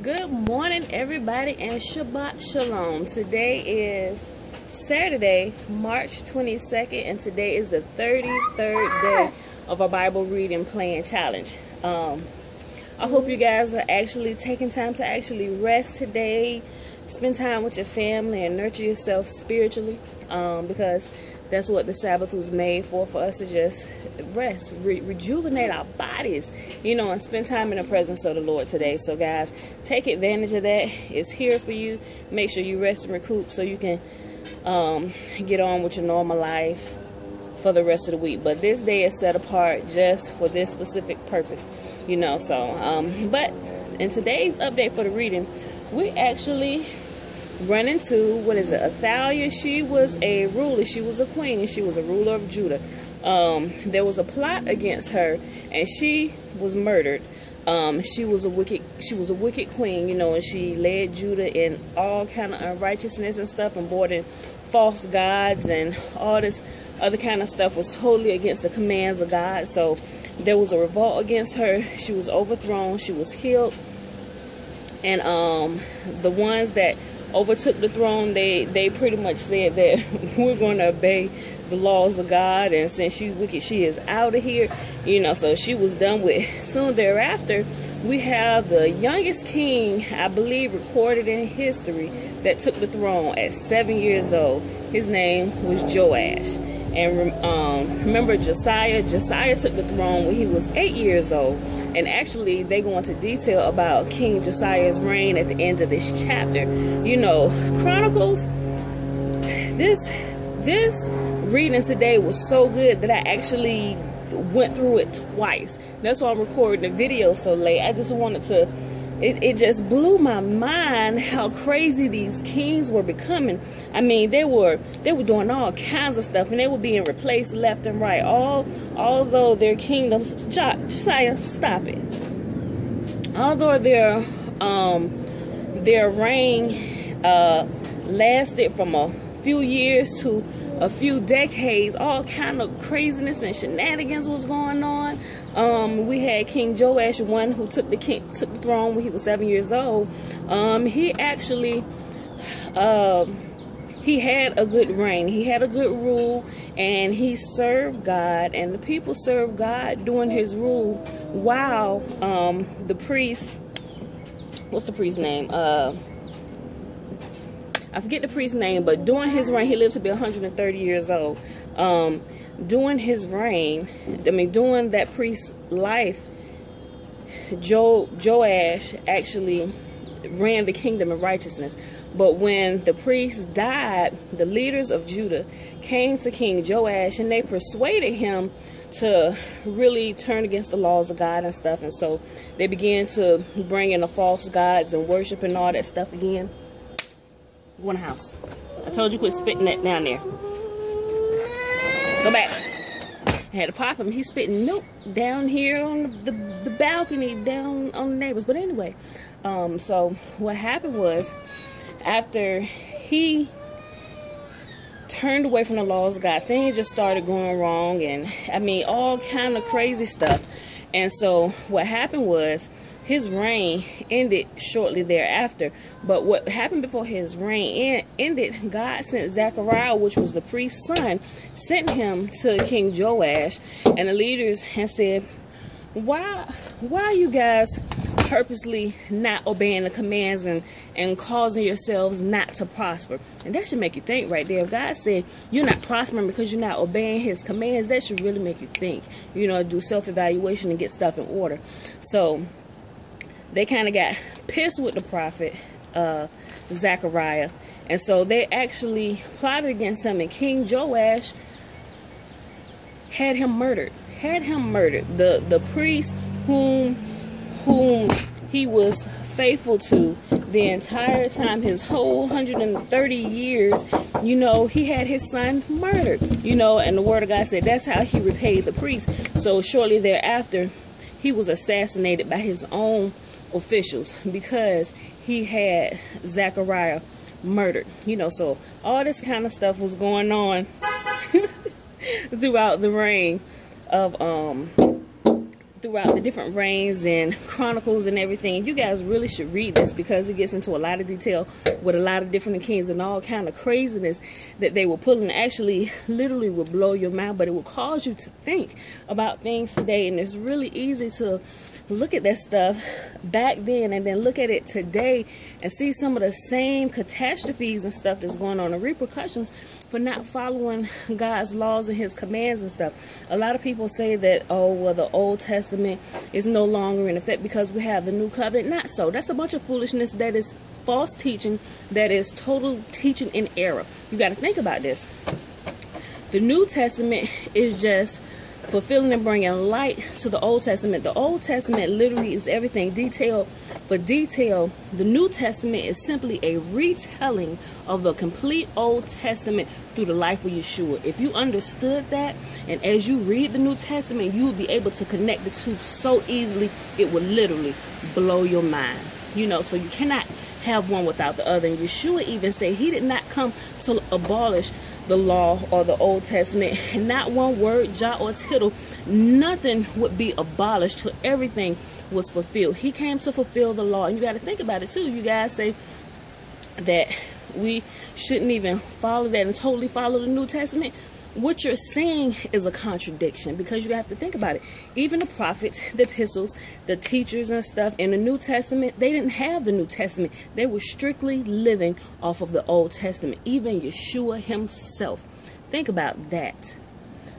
Good morning, everybody, and Shabbat Shalom. Today is Saturday, March 22nd, and today is the 33rd day of our Bible Reading Plan Challenge. I hope you guys are actually taking time to actually rest today, spend time with your family, and nurture yourself spiritually, because that's what the Sabbath was made for us to just rest, rejuvenate our bodies, and spend time in the presence of the Lord today. So guys, take advantage of that. It's here for you. Make sure you rest and recoup so you can get on with your normal life for the rest of the week. But this day is set apart just for this specific purpose, but in today's update for the reading, we actually run into, Athaliah. She was a ruler, she was a queen, and she was a ruler of Judah. There was a plot against her, and she was murdered. She was a wicked queen, and she led Judah in all kind of unrighteousness and stuff, and brought in false gods, and all this other kind of stuff was totally against the commands of God. So there was a revolt against her. She was overthrown, she was killed, and the ones that overtook the throne, they pretty much said that we're going to obey the laws of God, and since she's wicked, she is out of here, so she was done with. Soon thereafter, we have the youngest king, I believe, recorded in history that took the throne at 7 years old. His name was Joash. And remember Josiah took the throne when he was 8 years old. And actually, they go into detail about King Josiah's reign at the end of this chapter. Chronicles, this reading today was so good that I actually went through it twice. That's why I'm recording the video so late. I just wanted to, it just blew my mind how crazy these kings were becoming. I mean, they were doing all kinds of stuff, and they were being replaced left and right. Although their kingdoms, Josiah, stop it. Although their reign lasted from a few years to a few decades, all kind of craziness and shenanigans was going on. We had King Joash, one who took the throne when he was 7 years old. He actually he had a good reign. He had a good rule, and he served God, and the people served God during his rule, while the priest, what's the priest's name? I forget the priest's name, but during his reign, he lived to be 130 years old. During his reign, during that priest's life, Joash actually ran the kingdom in righteousness. But when the priest died, the leaders of Judah came to King Joash, and they persuaded him to really turn against the laws of God and stuff. And so they began to bring in the false gods and worship and all that stuff again. Go in the house. I told you quit spitting that down there. Go back. I had to pop him. He's spitting milk down here on the balcony, down on the neighbors. But anyway, so what happened was, after he turned away from the laws of God, things just started going wrong, and all kind of crazy stuff. And so what happened was, his reign ended shortly thereafter. But what happened before his reign ended, God sent Zechariah, which was the priest's son, sent him to King Joash and the leaders, and said, why are you guys purposely not obeying the commands and causing yourselves not to prosper? And that should make you think right there. If God said you're not prospering because you're not obeying his commands, that should really make you think, do self-evaluation and get stuff in order. So they kind of got pissed with the prophet Zechariah, and so they actually plotted against him, and King Joash had him murdered. The priest whom he was faithful to the entire time, his whole 130 years, he had his son murdered, and the word of God said that's how he repaid the priest. So shortly thereafter, he was assassinated by his own officials because he had Zechariah murdered. So all this kind of stuff was going on throughout the reign of throughout the different reigns and Chronicles and everything. You guys really should read this because it gets into a lot of detail with a lot of different kings and all kind of craziness that they will pull, and actually literally will blow your mind, but it will cause you to think about things today. And it's really easy to look at that stuff back then and then look at it today and see some of the same catastrophes and stuff that's going on, the repercussions for not following God's laws and his commands and stuff. A lot of people say that, oh, well, the Old Testament is no longer in effect because we have the new covenant. Not so. That's a bunch of foolishness. That is false teaching. That is total teaching in error. You got to think about this. The New Testament is just fulfilling and bringing light to the Old Testament. The Old Testament literally is everything, detail for detail. The New Testament is simply a retelling of the complete Old Testament through the life of Yeshua. If you understood that, and as you read the New Testament, you will be able to connect the two so easily, it will literally blow your mind. You know, so you cannot have one without the other. And Yeshua even said he did not come to abolish the law or the Old Testament, and not one word, jot or tittle, nothing would be abolished till everything was fulfilled. He came to fulfill the law. And you got to think about it too. You guys say that we shouldn't even follow that and totally follow the New Testament. What you're saying is a contradiction, because you have to think about it. Even the prophets, the epistles, the teachers and stuff in the New Testament, they didn't have the New Testament. They were strictly living off of the Old Testament. Even Yeshua himself. Think about that.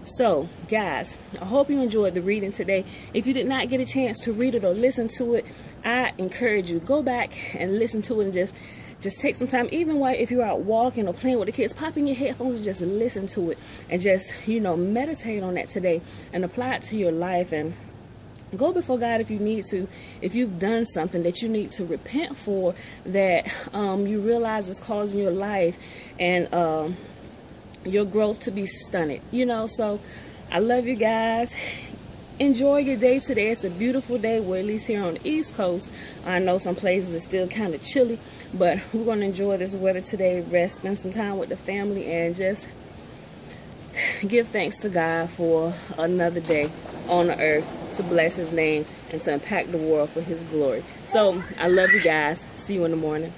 So, guys, I hope you enjoyed the reading today. If you did not get a chance to read it or listen to it, I encourage you to go back and listen to it and just take some time, even while if you're out walking or playing with the kids, pop in your headphones and just listen to it and just, you know, meditate on that today and apply it to your life, and go before God if you need to. If you've done something that you need to repent for, that you realize is causing your life and your growth to be stunted, you know. So I love you guys. Enjoy your day today. It's a beautiful day. Well, at least here on the East Coast. I know some places are still kind of chilly, but we're going to enjoy this weather today, rest, spend some time with the family, and just give thanks to God for another day on the earth to bless his name and to impact the world for his glory. So I love you guys. See you in the morning.